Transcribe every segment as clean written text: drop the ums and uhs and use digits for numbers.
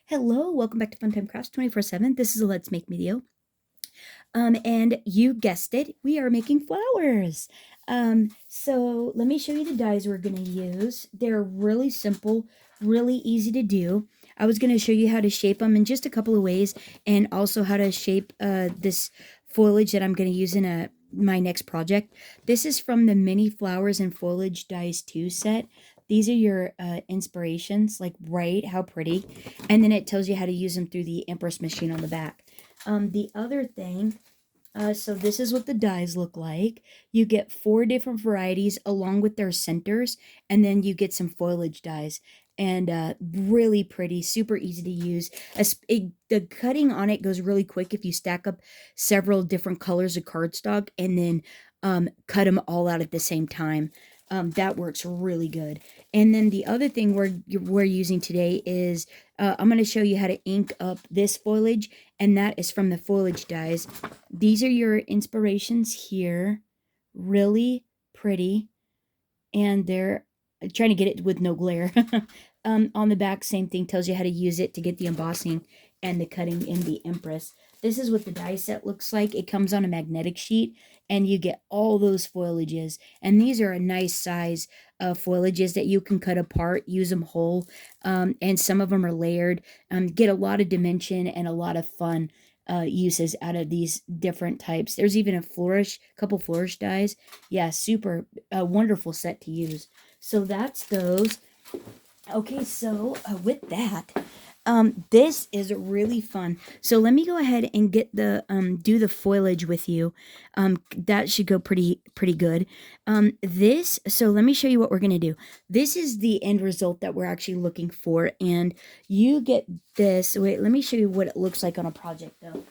Hello, welcome back to Funtime Crafts 24/7. This is a Let's Make video. And you guessed it, we are making flowers. So let me show you the dies we're gonna use. They're really simple, really easy to do. I was gonna show you how to shape them in just a couple of ways, and also how to shape this foliage that I'm gonna use in my next project. This is from the Mini Flowers and Foliage Dies 2 set. These are your inspirations, like, right, how pretty. And then it tells you how to use them through the Empress machine on the back. The other thing, so this is what the dies look like. You get 4 different varieties along with their centers, and then you get some foliage dies. And really pretty, super easy to use. The cutting on it goes really quick if you stack up several different colors of cardstock and then cut them all out at the same time. That works really good. And then the other thing we're using today is I'm going to show you how to ink up this foliage, and that is from the foliage dies. These are your inspirations here. Really pretty. And they're trying to get it with no glare. On the back, same thing, tells you how to use it to get the embossing and the cutting in the Empress. This is what the die set looks like. It comes on a magnetic sheet, and you get all those foliages. And these are a nice size foliages that you can cut apart, use them whole, and some of them are layered. Get a lot of dimension and a lot of fun uses out of these different types. There's even a couple flourish dies. Yeah, super wonderful set to use. So that's those. Okay, so with that, this is really fun. So let me go ahead and get the do the foliage with you. That should go pretty good. So let me show you what we're gonna do. This is the end result that we're actually looking for, and you get this. Wait, let me show you what it looks like on a project though.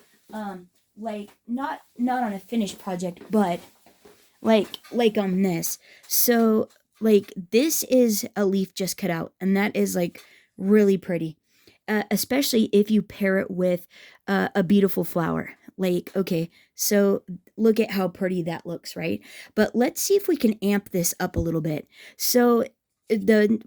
Like not on a finished project, but like on this. So like this is a leaf just cut out, and that is like really pretty, especially if you pair it with a beautiful flower. Like, okay, so look at how pretty that looks, right? But let's see if we can amp this up a little bit. So the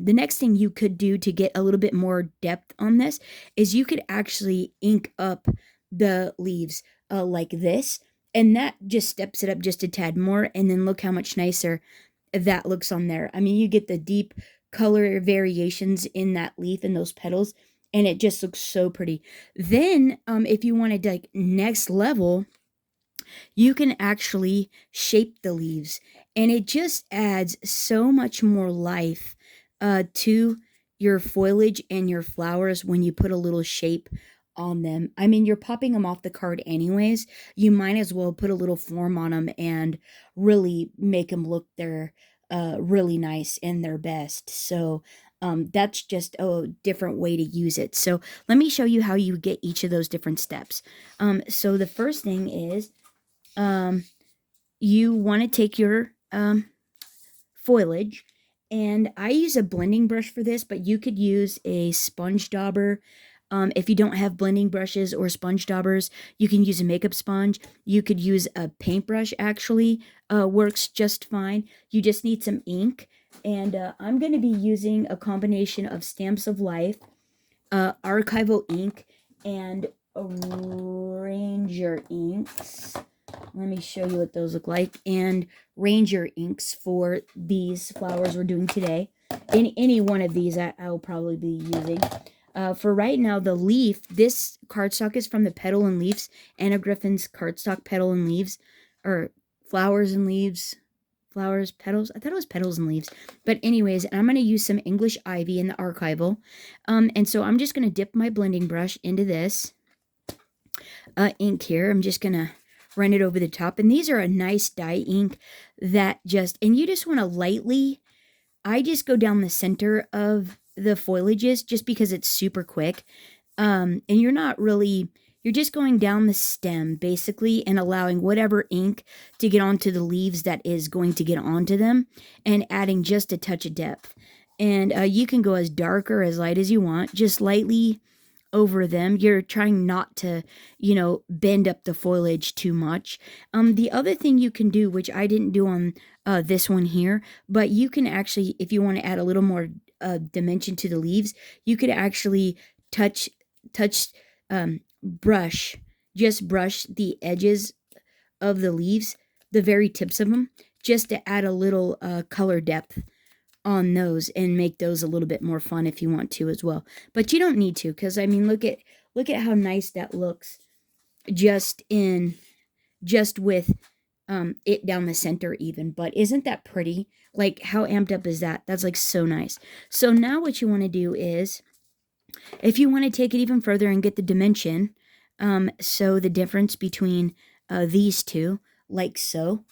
next thing you could do to get a little bit more depth on this is you could actually ink up the leaves like this, and that just steps it up just a tad more. And then look how much nicer that looks on there. I mean, you get the deep color variations in that leaf and those petals, and it just looks so pretty. Then if you wanted like next level, you can actually shape the leaves, and it just adds so much more life to your foliage and your flowers when you put a little shape on them. I mean, you're popping them off the card anyways. You might as well put a little form on them and really make them look their really nice and their best. So that's just a different way to use it. So let me show you how you get each of those different steps. So the first thing is you want to take your foliage, and I use a blending brush for this, but you could use a sponge dauber. If you don't have blending brushes or sponge daubers, you can use a makeup sponge. You could use a paintbrush, actually, works just fine. You just need some ink, and I'm going to be using a combination of Stamps of Life, archival ink, and Ranger inks. Let me show you what those look like. And Ranger inks for these flowers we're doing today. Any one of these I'll probably be using. For right now, the leaf, this cardstock is from the Petal and Leaves, Anna Griffin's cardstock Petal and Leaves, or Flowers and Leaves, Flowers, Petals. I thought it was Petals and Leaves. But anyways, I'm going to use some English Ivy in the archival. And so I'm just going to dip my blending brush into this ink here. I'm just going to run it over the top. And these are a nice dye ink that and you just want to lightly, I just go down the center of the foliages just because it's super quick. And you're just going down the stem basically and allowing whatever ink to get onto the leaves that is going to get onto them, and adding just a touch of depth. And you can go as dark or as light as you want, just lightly over them. You're trying not to, bend up the foliage too much. The other thing you can do, which I didn't do on this one here, but you can actually, if you want to add a little more dimension to the leaves, you could actually touch touch brush, just brush the edges of the leaves, the very tips of them, just to add a little color depth on those and make those a little bit more fun if you want to as well. But you don't need to, because I mean, look at how nice that looks just with it down the center even. But isn't that pretty? Like, how amped up is that? That's like so nice. So now what you want to do is, if you want to take it even further and get the dimension, so the difference between these two, like so,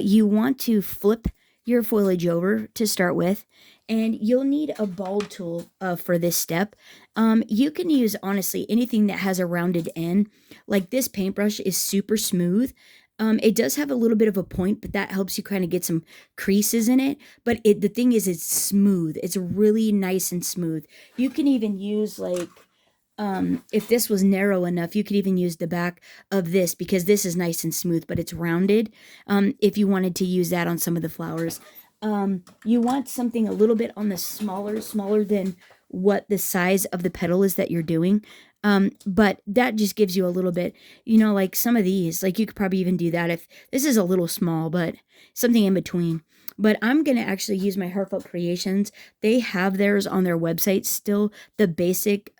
you want to flip your foliage over to start with, and you'll need a ball tool for this step. You can use, honestly, anything that has a rounded end. Like this paintbrush is super smooth. It does have a little bit of a point, but that helps you kind of get some creases in it. But the thing is, it's smooth. It's really nice and smooth. You can even use like, if this was narrow enough, you could even use the back of this, because this is nice and smooth, but it's rounded. If you wanted to use that on some of the flowers, you want something a little bit on the smaller than what the size of the petal is that you're doing. But that just gives you a little bit, like some of these, like you could probably even do that if this is a little small, but something in between. But I'm going to actually use my Heartfelt Creations. They have theirs on their website still, the basic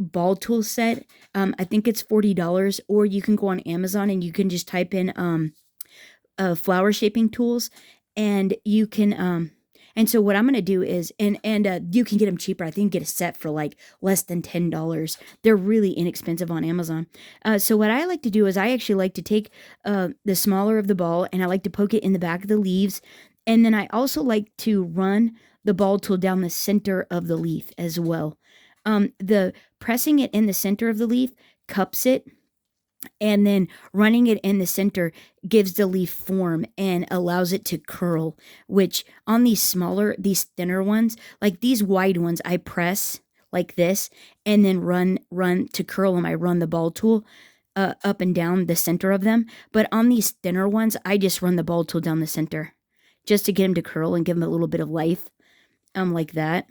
ball tool set. I think it's $40, or you can go on Amazon and you can just type in flower shaping tools, and you can and so what I'm going to do is, and you can get them cheaper. I think get a set for like less than $10. They're really inexpensive on Amazon. So what I like to do is, I actually like to take the smaller of the ball, and I like to poke it in the back of the leaves. And then I also like to run the ball tool down the center of the leaf as well. The pressing it in the center of the leaf cups it, and then running it in the center gives the leaf form and allows it to curl, which on these thinner ones, like these wide ones, I press like this and then run to curl them. I run the ball tool up and down the center of them. But on these thinner ones, I just run the ball tool down the center just to get them to curl and give them a little bit of life, like that.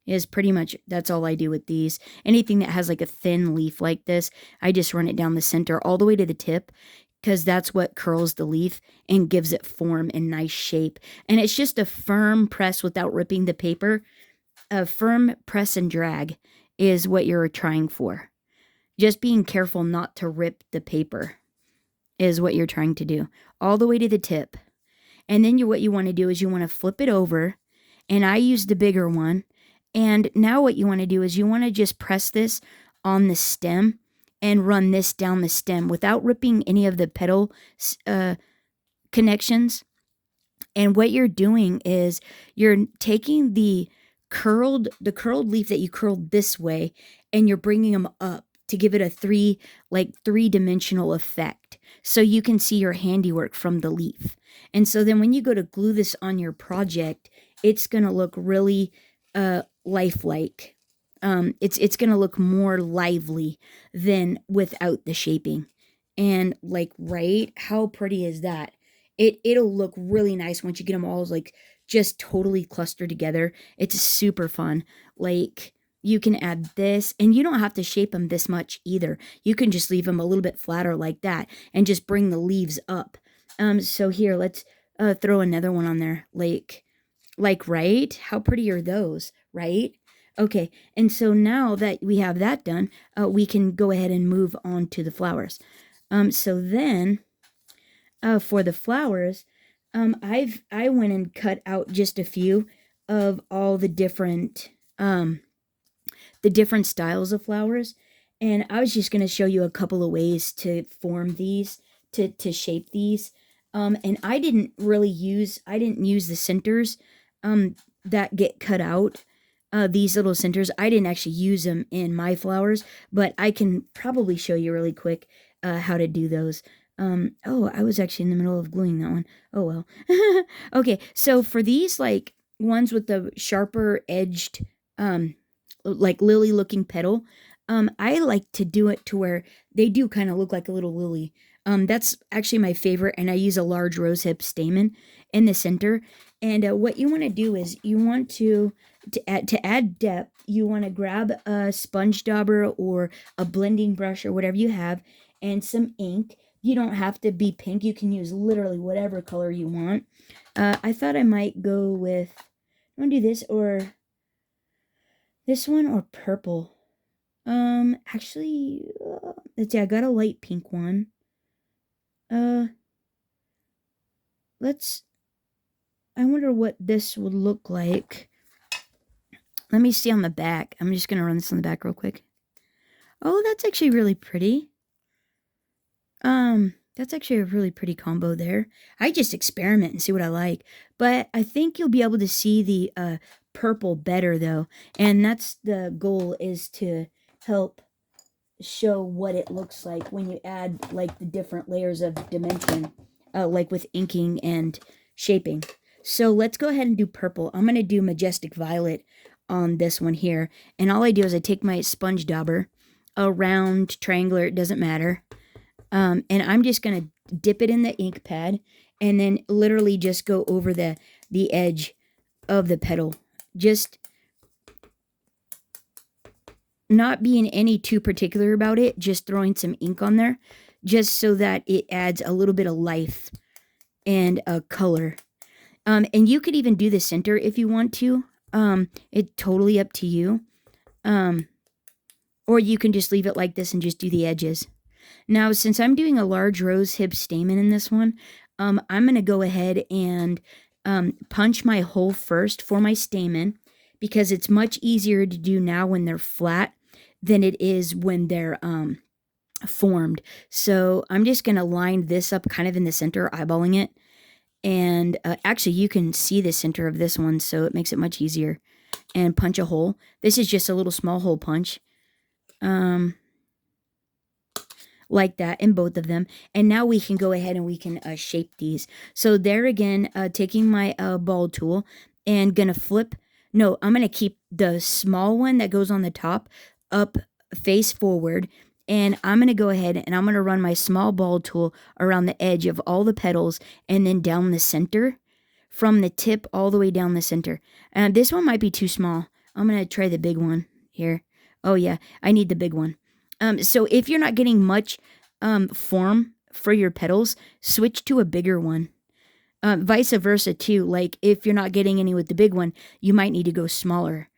Is pretty much, that's all I do with these. Anything that has like a thin leaf like this, I just run it down the center all the way to the tip, because that's what curls the leaf and gives it form and nice shape. And it's just a firm press without ripping the paper. A firm press and drag is what you're trying for. Just being careful not to rip the paper is what you're trying to do, all the way to the tip. And then what you want to do is you want to flip it over, and I use the bigger one. And now what you want to do is you want to just press this on the stem and run this down the stem without ripping any of the petal connections. And what you're doing is you're taking the curled leaf that you curled this way, and you're bringing them up to give it a three-dimensional effect, so you can see your handiwork from the leaf. And so then when you go to glue this on your project, it's going to look really lifelike. It's gonna look more lively than without the shaping. And like, right, how pretty is that? It'll look really nice once you get them all like just totally clustered together. It's super fun. Like, you can add this, and you don't have to shape them this much either. You can just leave them a little bit flatter like that and just bring the leaves up. So here, let's throw another one on there. Like, right? How pretty are those, right? Okay, and so now that we have that done, we can go ahead and move on to the flowers. So then, for the flowers, I went and cut out just a few of all the different styles of flowers, and I was just going to show you a couple of ways to form these, to shape these. And I didn't use the centers that get cut out, these little centers. I didn't actually use them in my flowers, but I can probably show you really quick how to do those. Oh, I was actually in the middle of gluing that one. Oh, well. Okay, so for these, like, ones with the sharper edged, like lily-looking petal, I like to do it to where they do kind of look like a little lily. That's actually my favorite, and I use a large rosehip stamen in the center. And what you want to do is you want to add depth, you want to grab a sponge dauber or a blending brush or whatever you have and some ink. You don't have to be pink. You can use literally whatever color you want. I thought I might go with, I want to do this or this one or purple. Actually, let's see, I got a light pink one. Let's, I wonder what this would look like. Let me see on the back. I'm just going to run this on the back real quick. Oh, that's actually really pretty. That's actually a really pretty combo there. I just experiment and see what I like. But I think you'll be able to see the purple better though. And that's the goal, is to help show what it looks like when you add like the different layers of dimension, like with inking and shaping. So let's go ahead and do purple. I'm going to do majestic violet on this one here. And all I do is I take my sponge dauber, a round, triangular, it doesn't matter. And I'm just going to dip it in the ink pad and then literally just go over the edge of the petal. Just not being any too particular about it, just throwing some ink on there just so that it adds a little bit of life and a color. And you could even do the center if you want to. It's totally up to you. Or you can just leave it like this and just do the edges. Now, since I'm doing a large rose hip stamen in this one, I'm going to go ahead and punch my hole first for my stamen, because it's much easier to do now when they're flat than it is when they're formed. So I'm just going to line this up kind of in the center, eyeballing it. And actually, you can see the center of this one, so it makes it much easier. And punch a hole. This is just a little small hole punch. Like that in both of them. And now we can go ahead and we can shape these. So there again, taking my ball tool and gonna flip. No, I'm gonna keep the small one that goes on the top up face forward. And I'm going to go ahead and I'm going to run my small ball tool around the edge of all the petals and then down the center, from the tip all the way down the center. And this one might be too small. I'm going to try the big one here. Oh yeah, I need the big one. So if you're not getting much form for your petals, switch to a bigger one. Vice versa too. Like if you're not getting any with the big one, you might need to go smaller.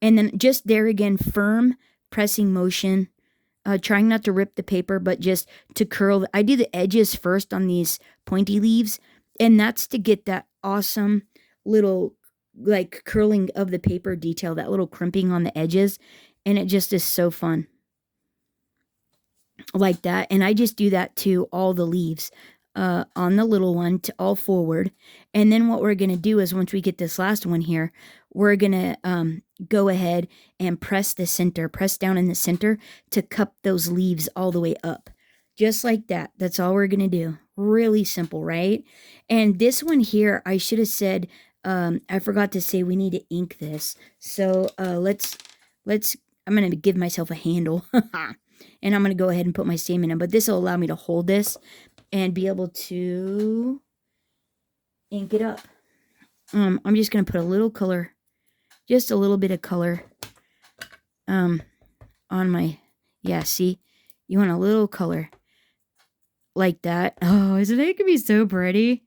And then just there again, firm pressing motion. Trying not to rip the paper, but just to curl. I do the edges first on these pointy leaves, and that's to get that awesome little like curling of the paper detail, that little crimping on the edges, and it just is so fun. Like that, and I just do that to all the leaves on the little one, to all forward. And then what we're going to do is, once we get this last one here, we're going to go ahead and press the center, press down in the center to cup those leaves all the way up. Just like that. That's all we're going to do. Really simple, right? And this one here, I should have said, I forgot to say we need to ink this. So let's, I'm going to give myself a handle. And I'm going to go ahead and put my stamen in. But this will allow me to hold this and be able to ink it up. I'm just going to put a little color, just a little bit of color on my, yeah, see? You want a little color like that. Oh, isn't it going to be so pretty?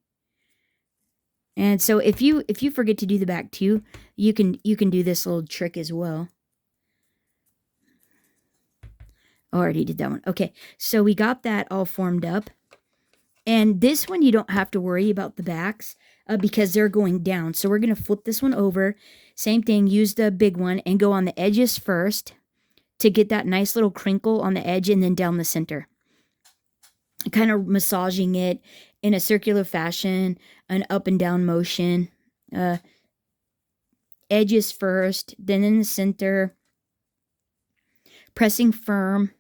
And so if you forget to do the back too, you can do this little trick as well. Oh, I already did that one. Okay, so we got that all formed up. And this one, you don't have to worry about the backs because they're going down. So we're going to flip this one over. Same thing, use the big one and go on the edges first to get that nice little crinkle on the edge, and then down the center. Kind of massaging it in a circular fashion, an up and down motion. Edges first, then in the center. Pressing firm.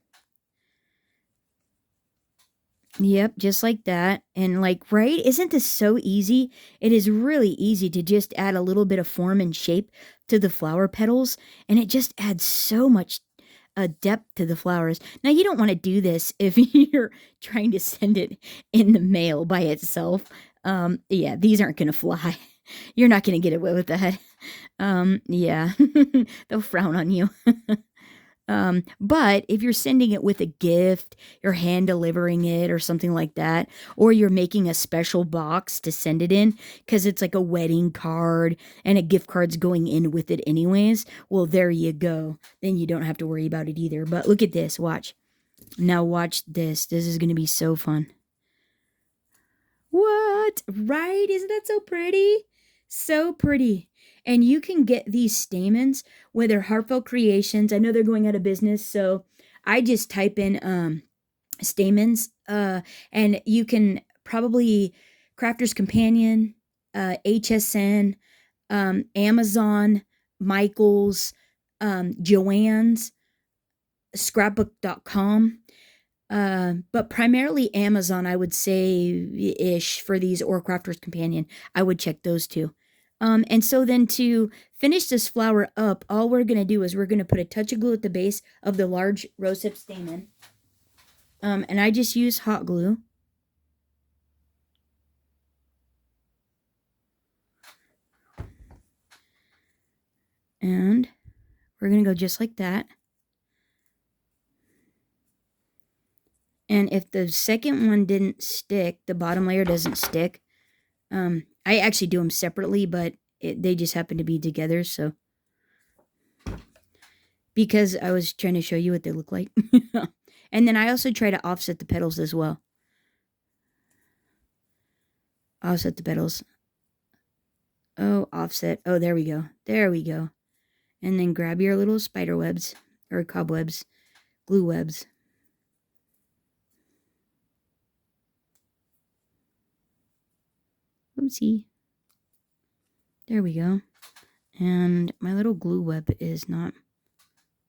Yep, just like that. And like, right? Isn't this so easy? It is really easy to just add a little bit of form and shape to the flower petals. And it just adds so much depth to the flowers. Now, you don't want to do this if you're trying to send it in the mail by itself. Yeah, these aren't going to fly. You're not going to get away with that. Yeah, they'll frown on you. But if you're sending it with a gift, you're hand delivering it or something like that, or you're making a special box to send it in because it's like a wedding card and a gift card's going in with it anyways, well, there you go. Then you don't have to worry about it either. But look at this. Watch. Now watch this. This is going to be so fun. What? Right? Isn't that so pretty? So pretty. And you can get these stamens, whether Heartfelt Creations. I know they're going out of business, so I just type in stamens, and you can probably Crafter's Companion, HSN, Amazon, Michaels, Joann's, scrapbook.com. But primarily Amazon, I would say ish for these, or Crafter's Companion. I would check those two. And so then to finish this flower up, all we're going to do is we're going to put a touch of glue at the base of the large rosehip stamen. And I just use hot glue. And we're going to go just like that. And if the second one didn't stick, the bottom layer doesn't stick, I actually do them separately, but they just happen to be together, so. Because I was trying to show you what they look like. And then I also try to offset the petals as well. Offset the petals. Oh, offset. Oh, there we go. There we go. And then grab your little spider webs, or cobwebs, glue webs. Oopsie. There we go. And my little glue web is not...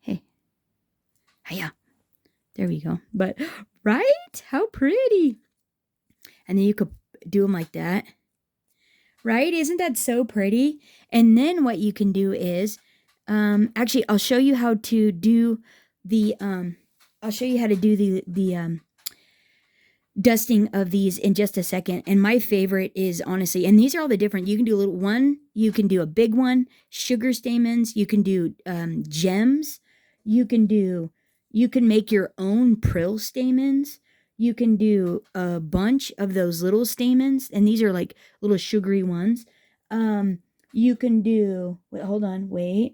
Hey. Hiya. There we go. But, right? How pretty. And then you could do them like that. Right? Isn't that so pretty? And then what you can do is... actually, I'll show you how to do the... I'll show you how to do the dusting of these in just a second. And my favorite is, honestly, and these are all the different, you can do a little one, you can do a big one, sugar stamens, you can do gems, you can make your own prill stamens, you can do a bunch of those little stamens, and these are like little sugary ones. You can do, wait,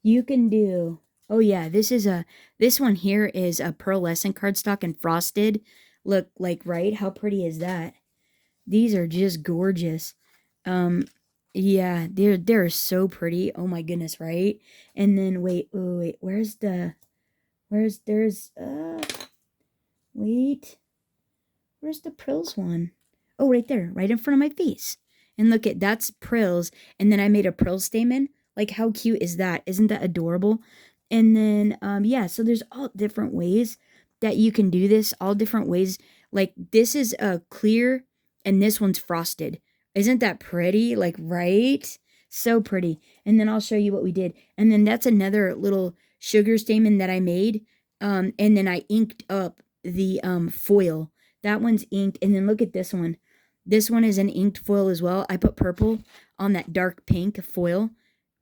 you can do, oh yeah, this one here is a pearlescent cardstock and frosted. Look, like, right? How pretty is that? These are just gorgeous. Yeah, they're so pretty. Oh my goodness, right? And then wait, where's the Prills one? Oh, right there, right in front of my face. And look at, that's Prills, and then I made a Prill stamen. Like, how cute is that? Isn't that adorable? And then, yeah, so there's all different ways that you can do this, all different ways. Like, this is a clear, and this one's frosted. Isn't that pretty? Like, right? So pretty. And then I'll show you what we did. And then that's another little sugar stamen that I made. And then I inked up the foil. That one's inked. And then look at this one. This one is an inked foil as well. I put purple on that dark pink foil.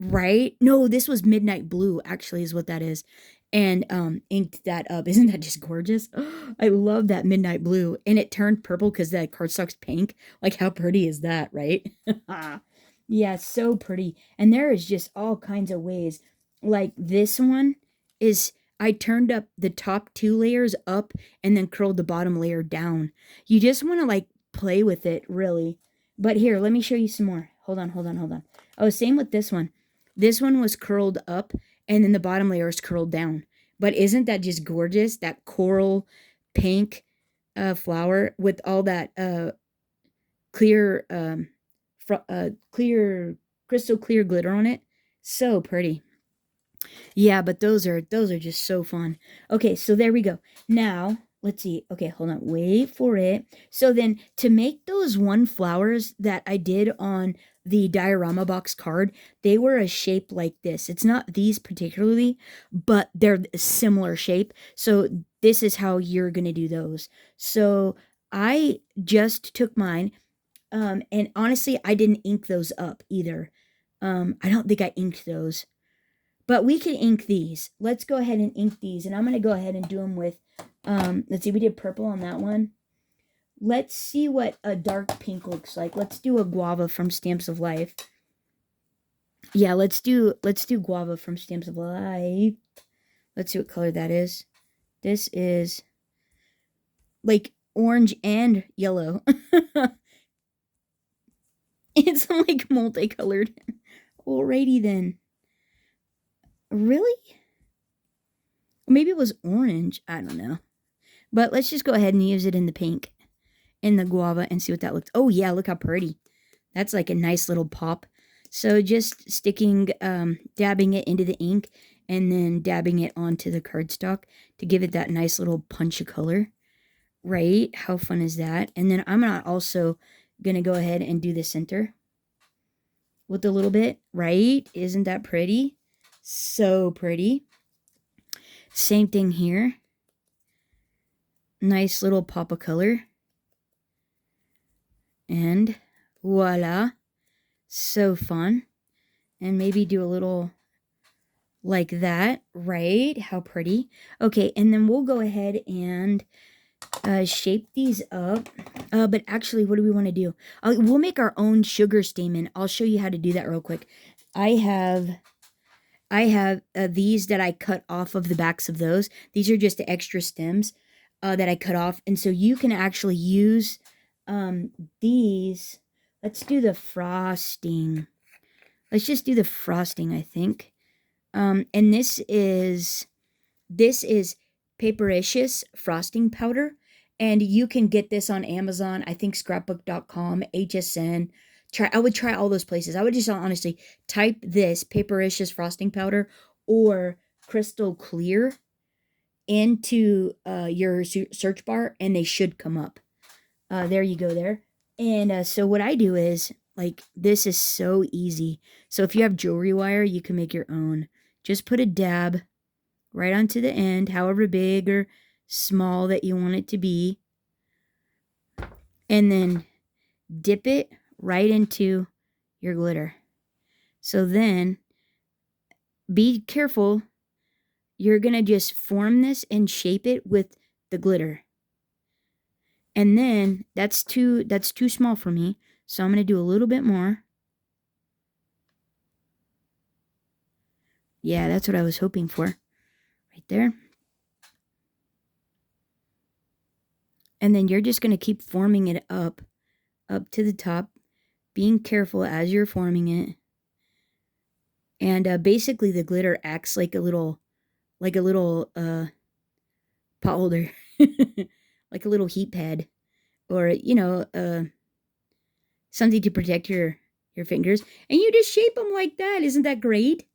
Right? No, this was midnight blue, actually, is what that is. And inked that up. Isn't that just gorgeous? I love that midnight blue. And it turned purple because that cardstock's pink. Like, how pretty is that, right? Yeah, so pretty. And there is just all kinds of ways. Like, this one is, I turned up the top 2 layers up and then curled the bottom layer down. You just want to, like, play with it, really. But here, let me show you some more. Hold on. Oh, same with this one. This one was curled up, and then the bottom layer is curled down. But isn't that just gorgeous? That coral pink flower with all that clear, crystal clear glitter on it. So pretty. Yeah, but those are just so fun. Okay, so there we go. Now, let's see. Okay, hold on. Wait for it. So then to make those one flowers that I did on the diorama box card, they were a shape like this. It's not these particularly, but they're a similar shape. So this is how you're going to do those. So I just took mine, And honestly, I didn't ink those up either. I don't think I inked those. But we can ink these. Let's go ahead and ink these. And I'm going to go ahead and do them with, let's see, we did purple on that one. Let's see what a dark pink looks like. Let's do a guava from Stamps of Life. Yeah, let's do guava from Stamps of Life. Let's see what color that is. This is like orange and yellow. It's like multicolored. Alrighty then. Really? Maybe it was orange. I don't know. But let's just go ahead and use it in the pink, in the guava, and see what that looks. Oh yeah, look how pretty. That's like a nice little pop. So just sticking, dabbing it into the ink, and then dabbing it onto the cardstock to give it that nice little punch of color. Right? How fun is that? And then I'm also going to go ahead and do the center with a little bit. Right? Isn't that pretty? So pretty. Same thing here. Nice little pop of color. And voila. So fun. And maybe do a little like that, right? How pretty. Okay, and then we'll go ahead and shape these up. But actually, what do we want to do? We'll make our own sugar stamen. I'll show you how to do that real quick. I have these that I cut off of the backs of those. These are just the extra stems that I cut off. And so you can actually use these. Let's do the frosting. Let's just do the frosting, I think. And this is Papericious frosting powder. And you can get this on Amazon, I think scrapbook.com, HSN. I would try all those places. I would just honestly type this Papericious frosting powder or crystal clear into your search bar, and they should come up. There you go there. And so what I do is, like, this is so easy. So if you have jewelry wire, you can make your own. Just put a dab right onto the end, however big or small that you want it to be. And then dip it right into your glitter. So then, be careful. You're going to just form this and shape it with the glitter. And then, that's too small for me. So I'm going to do a little bit more. Yeah, that's what I was hoping for. Right there. And then you're just going to keep forming it up to the top, being careful as you're forming it. And basically the glitter acts like a little pot holder, like a little heat pad, or, you know, something to protect your fingers. And you just shape them like that. Isn't that great?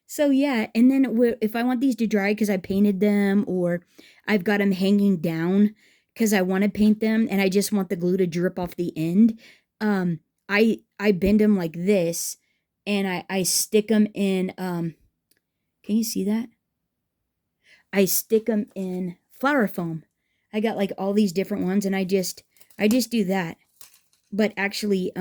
So yeah, and then if I want these to dry because I painted them, or I've got them hanging down because I want to paint them and I just want the glue to drip off the end, I bend them like this, and I stick them in, can you see that? I stick them in flower foam. I got like all these different ones, and I just do that. But actually,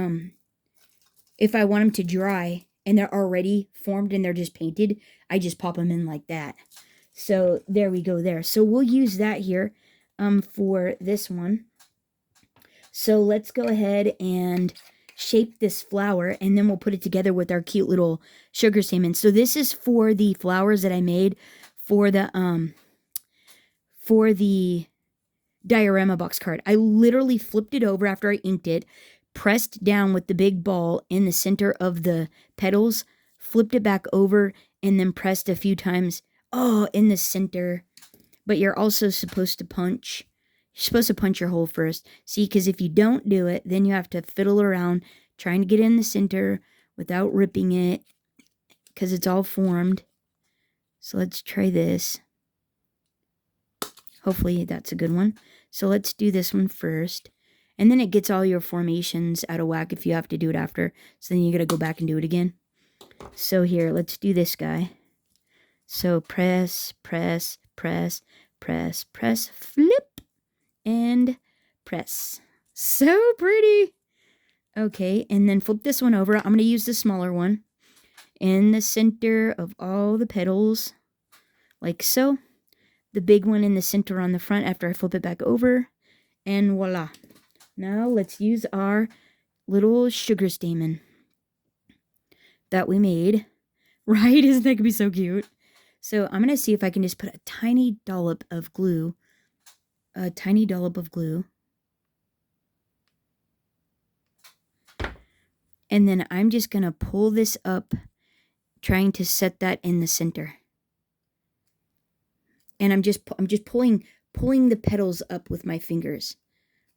if I want them to dry and they're already formed and they're just painted, I just pop them in like that. So there we go there. So we'll use that here for this one. So let's go ahead and shape this flower, and then we'll put it together with our cute little sugar stamen. So this is for the flowers that I made for the diorama box card. I literally flipped it over after I inked it, pressed down with the big ball in the center of the petals, flipped it back over, and then pressed a few times, in the center. But you're also supposed to punch. You're supposed to punch your hole first. See, because if you don't do it, then you have to fiddle around trying to get in the center without ripping it, because it's all formed. So let's try this. Hopefully that's a good one. So let's do this one first. And then it gets all your formations out of whack if you have to do it after. So then you got to go back and do it again. So here, let's do this guy. So press, press, press, press, press, flip, and press. So pretty. Okay, and then flip this one over. I'm going to use the smaller one in the center of all the petals, like so. The big one in the center on the front after I flip it back over, and voila. Now let's use our little sugar stamen that we made. Right? Isn't that going to be so cute? So I'm going to see if I can just put a tiny dollop of glue. A tiny dollop of glue. And then I'm just going to pull this up, trying to set that in the center. And I'm just pulling the petals up with my fingers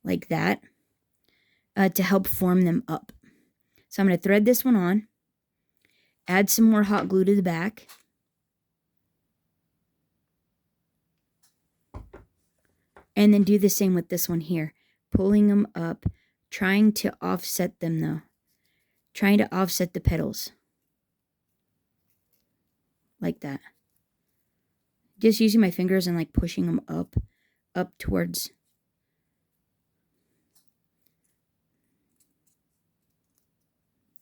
like that to help form them up. So I'm going to thread this one on, add some more hot glue to the back. And then do the same with this one here, pulling them up, trying to offset them though. Trying to offset the petals. Like that. Just using my fingers and like pushing them up towards.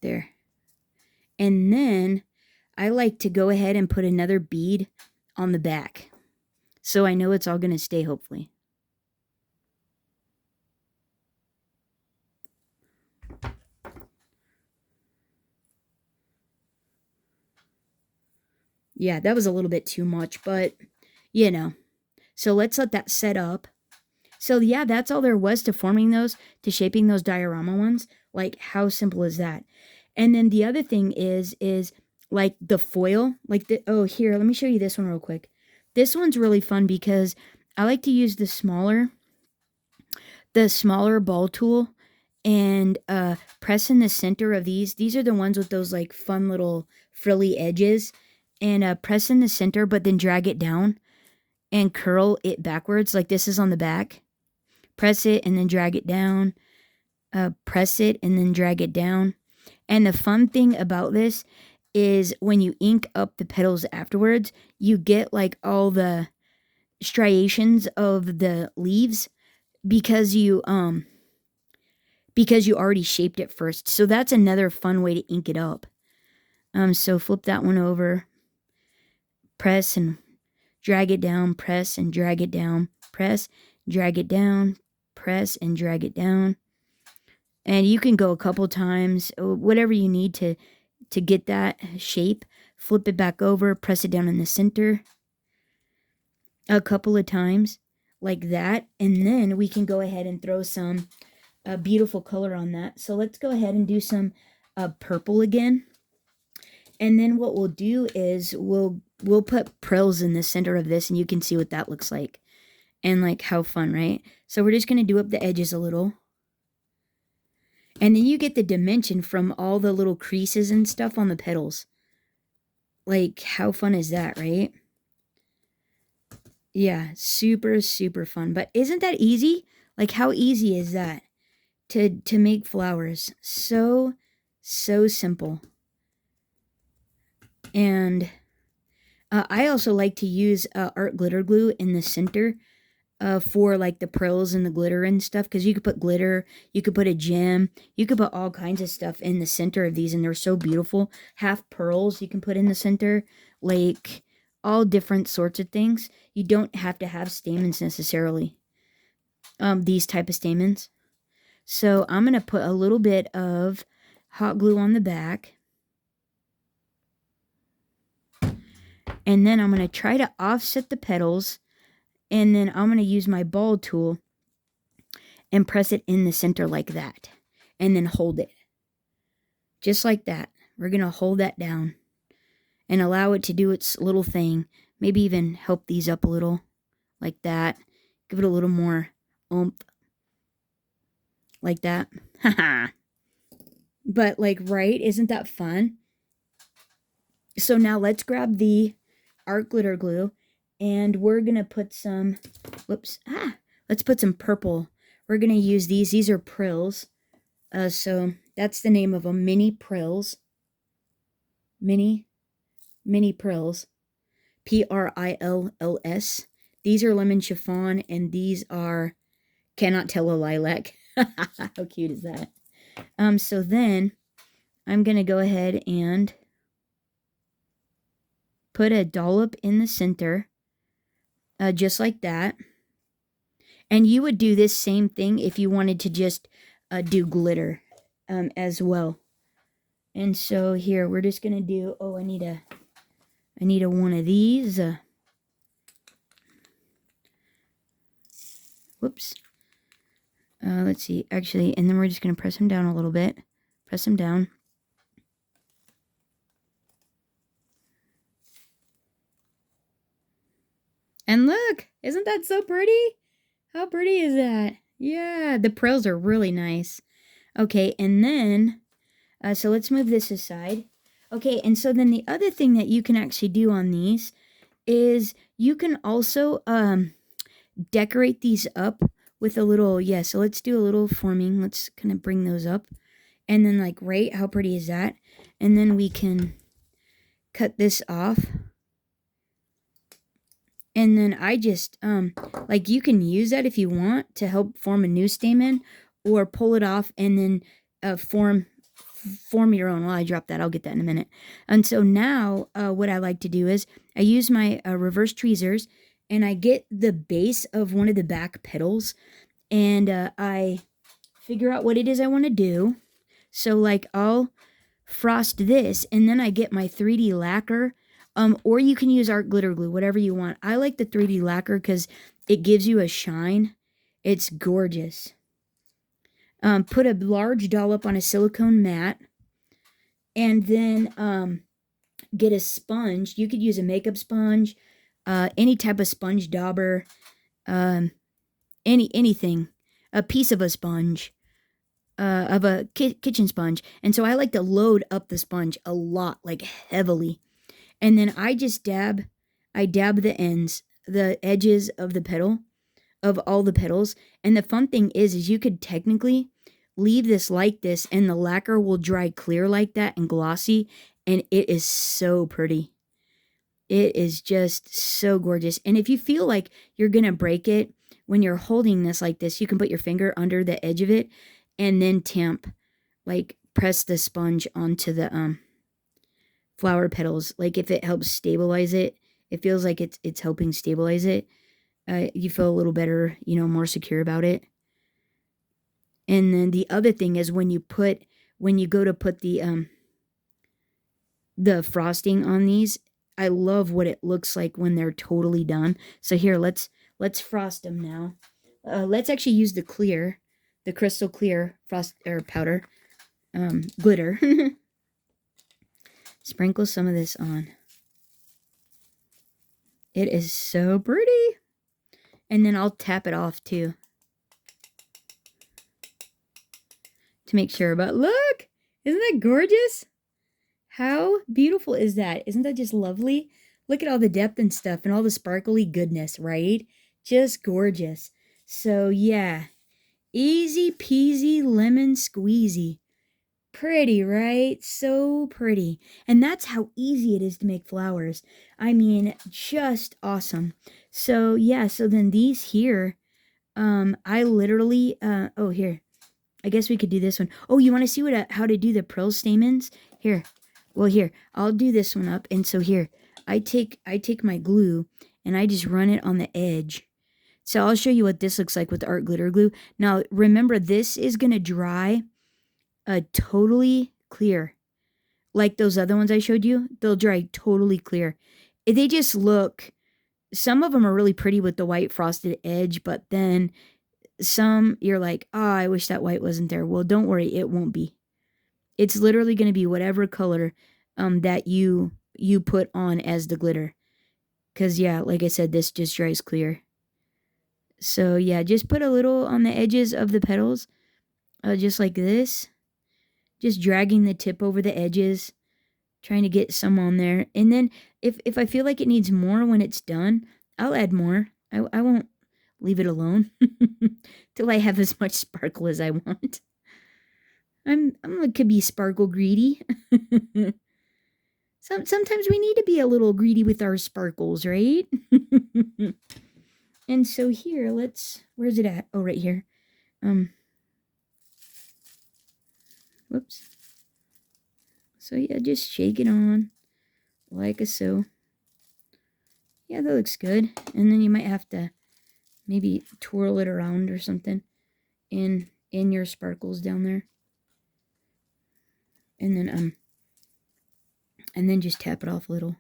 There. And then I like to go ahead and put another bead on the back. So I know it's all going to stay, hopefully. Yeah, that was a little bit too much, but, you know. So let's let that set up. So, yeah, that's all there was to forming those, to shaping those diorama ones. Like, how simple is that? And then the other thing is like, the foil. Like, oh, here, let me show you this one real quick. This one's really fun because I like to use the smaller ball tool and press in the center of these. These are the ones with those, like, fun little frilly edges. And press in the center, but then drag it down and curl it backwards, like this is on the back. Press it and then drag it down. Press it and then drag it down. And the fun thing about this is when you ink up the petals afterwards, you get like all the striations of the leaves because you already shaped it first. So that's another fun way to ink it up. So flip that one over. Press and drag it down, press and drag it down, press, drag it down, press and drag it down. And you can go a couple times, whatever you need to get that shape. Flip it back over, press it down in the center a couple of times like that. And then we can go ahead and throw some beautiful color on that. So let's go ahead and do some purple again. And then what we'll do is we'll put prills in the center of this, and you can see what that looks like. And like how fun, right? So we're just going to do up the edges a little. And then you get the dimension from all the little creases and stuff on the petals. Like, how fun is that, right? Yeah, super, super fun. But isn't that easy? Like, how easy is that to make flowers? So, so simple. And I also like to use art glitter glue in the center for like the pearls and the glitter and stuff, because you could put glitter, you could put a gem, you could put all kinds of stuff in the center of these, and they're so beautiful. Half pearls you can put in the center, like all different sorts of things. You don't have to have stamens necessarily, these type of stamens. So I'm going to put a little bit of hot glue on the back. And then I'm going to try to offset the petals. And then I'm going to use my ball tool and press it in the center like that. And then hold it. Just like that. We're going to hold that down. And allow it to do its little thing. Maybe even help these up a little. Like that. Give it a little more oomph. Like that. Haha. But like, right? Isn't that fun? So now let's grab the art glitter glue, and we're going to put some, let's put some purple. We're going to use these. These are prills. So that's the name of them, mini prills. Mini prills. Prills. These are lemon chiffon, and these are cannot tell a lilac. How cute is that? So then I'm going to go ahead and put a dollop in the center, just like that. And you would do this same thing if you wanted to just do glitter as well. And so here we're just gonna do. Oh, I need a one of these. Whoops. Let's see. Actually, and then we're just gonna press them down a little bit. Press them down. And look, isn't that so pretty? How pretty is that? Yeah, the pearls are really nice. Okay, and then, so let's move this aside. Okay, and so then the other thing that you can actually do on these is you can also decorate these up with a little, yeah, so let's do a little forming. Let's kind of bring those up. And then like, right, how pretty is that? And then we can cut this off. And then I just, like you can use that if you want to help form a new stamen or pull it off and then form your own. Well, I dropped that. I'll get that in a minute. And so now what I like to do is I use my reverse tweezers and I get the base of one of the back petals and I figure out what it is I want to do. So like I'll frost this and then I get my 3D lacquer. Or you can use art glitter glue, whatever you want. I like the 3D lacquer because it gives you a shine. It's gorgeous. Put a large dollop on a silicone mat. And then get a sponge. You could use a makeup sponge, any type of sponge dauber, anything. A piece of a sponge, of a kitchen sponge. And so I like to load up the sponge a lot, like heavily. And then I just dab the ends, the edges of the petal, of all the petals. And the fun thing is you could technically leave this like this and the lacquer will dry clear like that and glossy. And it is so pretty. It is just so gorgeous. And if you feel like you're going to break it when you're holding this like this, you can put your finger under the edge of it and then like press the sponge onto the flower petals. Like if it helps stabilize it, it feels like it's helping stabilize it. You feel a little better, more secure about it. And then the other thing is when you go to put the frosting on these, I love what it looks like when they're totally done. So here, let's frost them now. Let's actually use the crystal clear frost or powder, glitter. Sprinkle some of this on. It is so pretty. And then I'll tap it off too, to make sure. But look, isn't that gorgeous? How beautiful is that? Isn't that just lovely? Look at all the depth and stuff and all the sparkly goodness, right? Just gorgeous. So yeah, easy peasy lemon squeezy. Pretty, right? So pretty. And that's how easy it is to make flowers. I mean, just awesome. So yeah, so then these here, I literally, oh here, I guess we could do this one. Oh, you want to see how to do the pearl stamens? Here, well here, I'll do this one up. And so here, I take my glue and I just run it on the edge. So I'll show you what this looks like with art glitter glue. Now remember, this is gonna dry totally clear. Like those other ones I showed you, they'll dry totally clear. They just look, some of them are really pretty with the white frosted edge, but then some you're like, oh, I wish that white wasn't there. Well, don't worry, it won't be. It's literally going to be whatever color that you put on as the glitter. Because yeah, like I said, this just dries clear. So yeah, just put a little on the edges of the petals, just like this. Just dragging the tip over the edges, trying to get some on there. And then if I feel like it needs more when it's done, I'll add more. I won't leave it alone till I have as much sparkle as I want. Could be sparkle greedy. Sometimes we need to be a little greedy with our sparkles, right? And so here, where's it at? Oh, right here. Whoops. So yeah, just shake it on like a so. Yeah, that looks good. And then you might have to maybe twirl it around or something in your sparkles down there. And then just tap it off a little.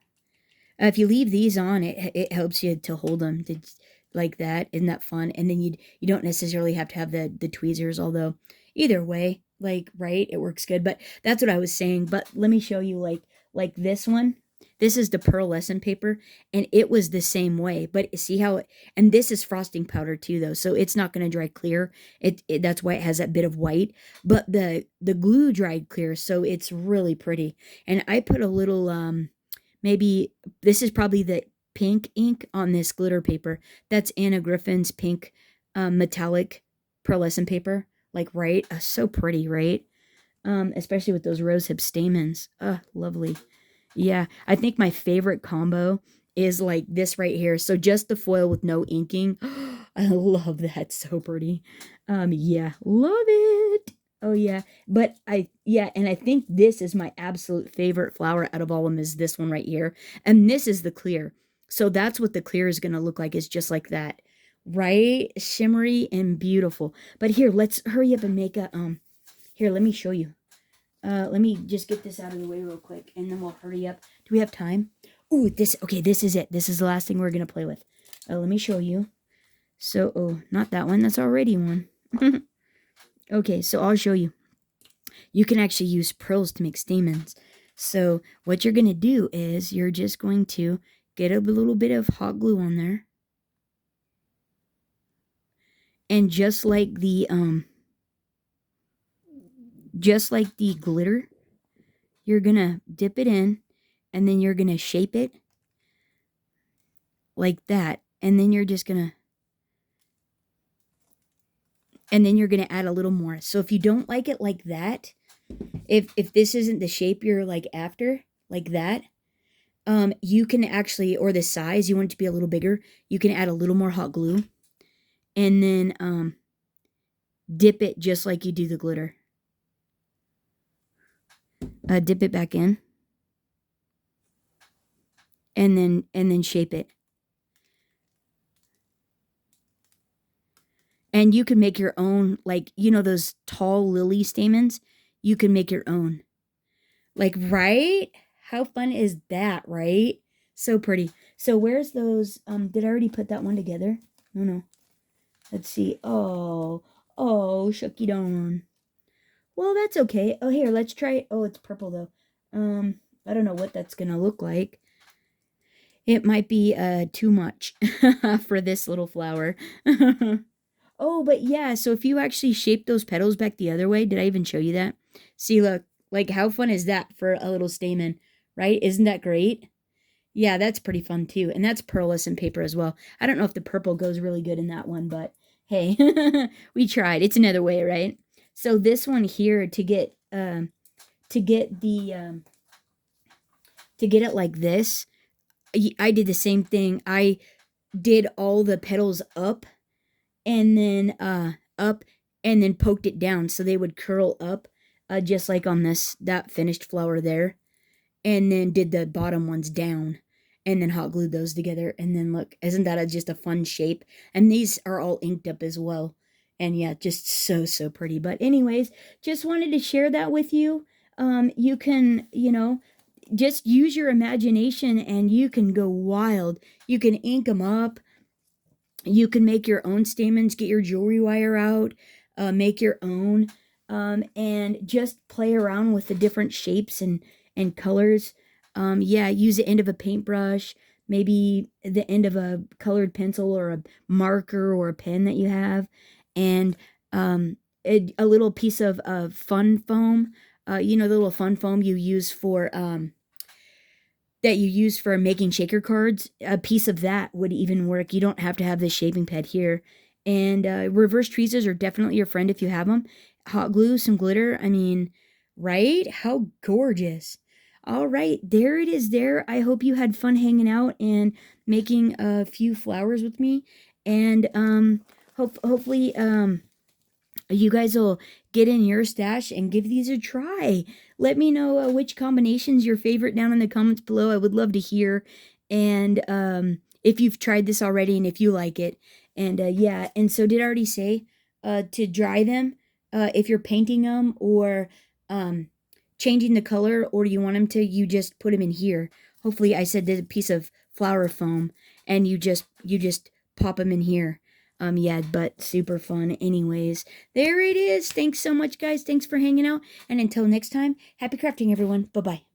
If you leave these on, it helps you to hold them like that. Isn't that fun? And then you don't necessarily have to have the tweezers, although either way, like, right, it works good. But that's what I was saying. But let me show you, like this one. This is the pearlescent paper, and it was the same way. But see how it, and this is frosting powder too, though, so it's not going to dry clear. That's why it has that bit of white. But the glue dried clear, so it's really pretty. And I put a little maybe this is probably the pink ink on this glitter paper. That's Anna Griffin's pink metallic pearlescent paper. Like, right? So pretty, right? Especially with those rosehip stamens. Lovely. Yeah, I think my favorite combo is like this right here. So just the foil with no inking. I love that. So pretty. Yeah, love it. Oh yeah. But and I think this is my absolute favorite flower out of all of them is this one right here. And this is the clear. So that's what the clear is gonna look like, is just like that. Right? Shimmery and beautiful. But here, let's hurry up and make a here, let me show you. Let me just get this out of the way real quick, and then we'll hurry up. Do we have time? Ooh, okay, this is it. This is the last thing we're going to play with. Let me show you. So, not that one. That's already one. Okay, so I'll show you. You can actually use pearls to make stamens. So, what you're going to do is you're just going to get a little bit of hot glue on there. And just like the glitter, you're going to dip it in, and then you're going to shape it like that. And then you're just going to add a little more. So if you don't like it like that, if this isn't the shape you're like after, like that, you can actually, or the size, you want it to be a little bigger, you can add a little more hot glue, and then dip it just like you do the glitter. Dip it back in, and then shape it. And you can make your own, like, you know, those tall lily stamens? You can make your own. Like, right? How fun is that, right? So pretty. So where's those, did I already put that one together? No. Let's see. Oh, shucky darn. Well, that's okay. Oh, here, let's try it. Oh, it's purple, though. I don't know what that's gonna look like. It might be, too much for this little flower. Oh, but yeah, so if you actually shape those petals back the other way, did I even show you that? See, look, like, how fun is that for a little stamen, right? Isn't that great? Yeah, that's pretty fun too. And that's pearlescent paper as well. I don't know if the purple goes really good in that one, but hey, we tried. It's another way, right? So this one here, to get it like this, I did the same thing. I did all the petals up, and then poked it down so they would curl up, just like on that finished flower there, and then did the bottom ones down, and then hot glued those together. And then look, isn't that just a fun shape? And these are all inked up as well. And yeah, just so pretty. But anyways, just wanted to share that with you. You can, just use your imagination, and you can go wild. You can ink them up. You can make your own stamens, get your jewelry wire out, make your own, and just play around with the different shapes and colors. Yeah, use the end of a paintbrush, maybe the end of a colored pencil or a marker or a pen that you have, and a little piece of fun foam. The little fun foam you use for making shaker cards. A piece of that would even work. You don't have to have this shaping pad here. And reverse tweezers are definitely your friend if you have them. Hot glue, some glitter. I mean, right? How gorgeous. All right, there it is there. I hope you had fun hanging out and making a few flowers with me. And hopefully you guys will get in your stash and give these a try. Let me know which combination's your favorite down in the comments below. I would love to hear. And if you've tried this already and if you like it. And yeah, and so did I already say to dry them if you're painting them or changing the color, or do you want them to, you just put them in here. Hopefully I said there's a piece of flower foam and you just pop them in here. Yeah, but super fun anyways. There it is. Thanks so much, guys. Thanks for hanging out. And until next time, happy crafting, everyone. Bye-bye.